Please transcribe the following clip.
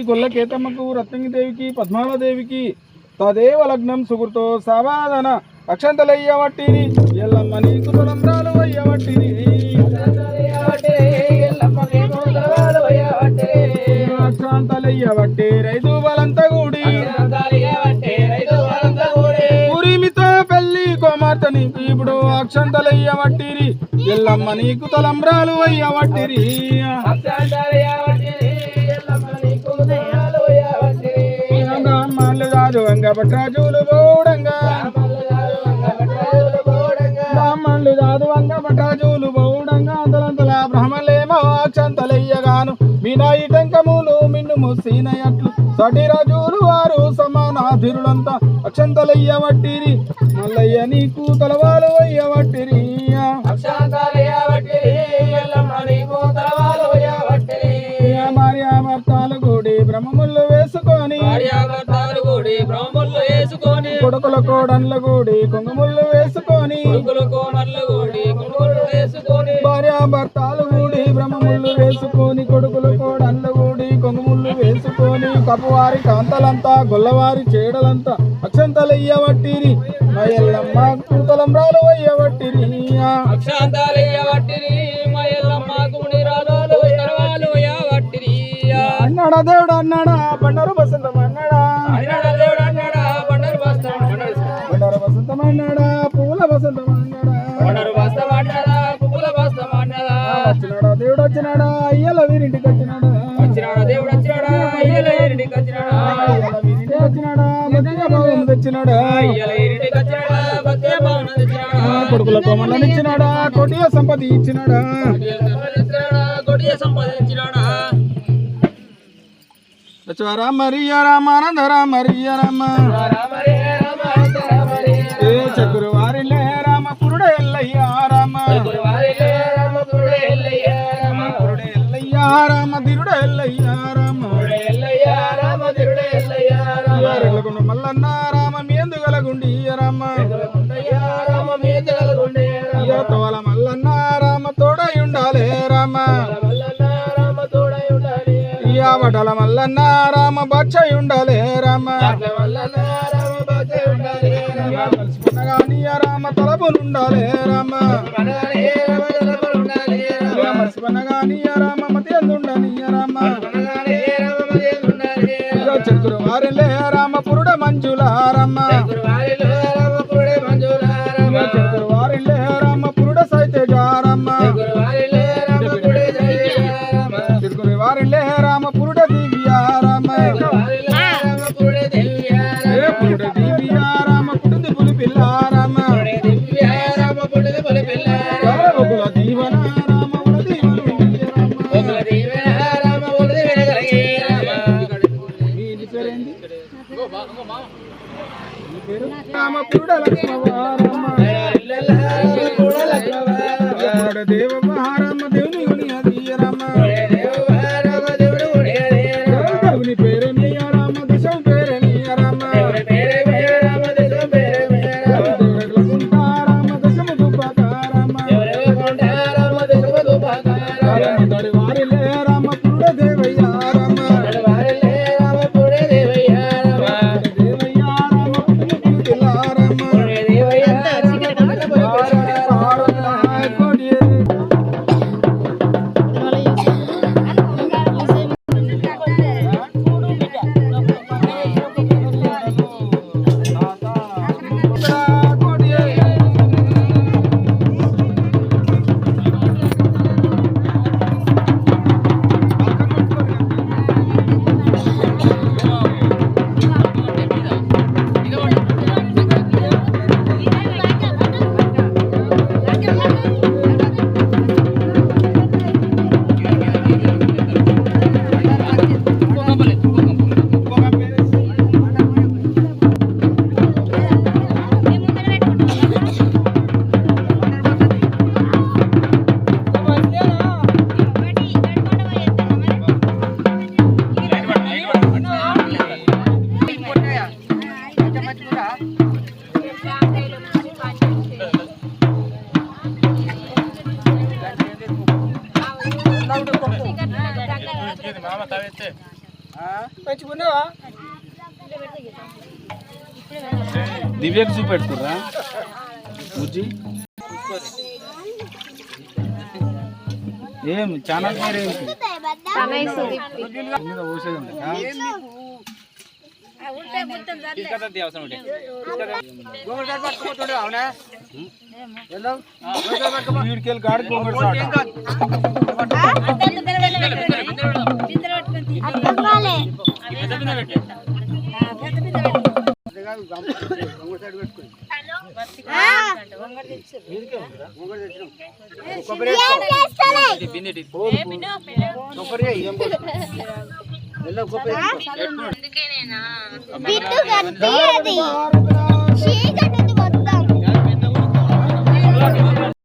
గొల్ల కేతమ్మకు రత్నంగిదేవికి పద్మాలదేవికి తదేవ లగ్నం సుగుర్తో సావాదన అక్షంతలయ్యవట్టిరి ఎల్లమ్మ నీకు తలంబ్రాలు అయ్యవట్టిరి అక్షాంతలయ్యవట్టి రైతు బలంత కూడి ఉరిమితో పెళ్లి కుమార్తెని ఇప్పుడు అక్షంతలయ్యవట్టిరి ఎల్లమ్మ నీకు తలంబ్రాలు అయ్యవట్టిరి రాజు వంగపట్రాజులు బౌడంగా బ్రాహ్మణులు రాజు వంగపట్రాజులు బౌడంగా అంతలంతల బ్రహ్మలేమో అక్షంతలయ్యగాను మీనాయి టంకములు మిన్ను ముసీనయట్లు సటి రాజులు వారు సమానాధిరులంతా అక్షంతలయ్యవట్టిరి మల్లయ్య నీకు తలవాలు అయ్యవట్టిరి భార్యాభర్తలు కూడి బ్రహ్మములు వేసుకొని కొడుకుల కోడన్లు కూడి కుంగుముళ్ళు వేసుకొని భార్యాభర్తలు కూడి బ్రహ్మముళ్ళు వేసుకొని కొడుకుల కోడన్లు కూడి కొంగుముళ్ళు వేసుకొని కపువారి కాంతలంతా గొల్లవారి చేడలంతా అక్షంతలయ్యవట్టిరి మయల్లమ్మ తలంబ్రాలు అయ్యవట్టిరి అన్నాడా దేవుడు అన్నాడా బండారు బసంతం అన్నాడా బండారు బసంతం అన్నాడా పూల బసంతం అన్నాడా వచ్చినాడా దేవుడు వచ్చినాడా అయ్యల వీరింటికి వచ్చినాడా తెచ్చినాడా కొడుకుల కోమళ్ళని ఇచ్చినాడా కొటియ సంపద ఇచ్చినాడా రామ రియ రామానంద రామ రియ రామ ఏ చక్రవారిలే రామ పురుడ ఎల్లయ్య రామ పురుడ ఎల్లయ్య రామ దిరుడ ఎల్లయ్య రామ మల్లన్న రామ మేందు గలగుండి రామ తోల మల్లన్న రామ తోడై ఉండాలే రామ వడల మల్లన్న రామ బచ్చై ఉండాలే రామ మర్చిపోనగాని రామ తలపునుండాలే రామ మర్చిపోనగాని రామ మతి అందుండని రామ చెరుకురు వారిలే రామ పురుడ మంజుల రామ చెరుకురు వారిలే రామ పురుడ సైతేజ రామ చెరుకురు వారిలే రామ పురుడ దివ్య రామ పురుడ దివ్య రామ పుడుది పులి పిల్ల రామ ఒగుల దీవన రామ రామ పురుడ లక్ష్మవ రామ దేవ మహారామ దేవుని గుని అది రామ దేవుని పేరు నీయ రామ దిశం పేరు నీయ రామ రామ దశము దుపక రామ దడి వారిలే రామ పురుడ దేవయ్య రామ దేవయ్య రామ పురుడు పిల్ల రామ మంచిగున్నావా? దివ్యకు చూపెట్టుకుర్రా బుజ్జి. ఏం ఛానల్ పేరు ఏంటి? మీద పోసేది ఉందా? వీడికెళ్ళి కాడికి బిట్టు గట్టి అది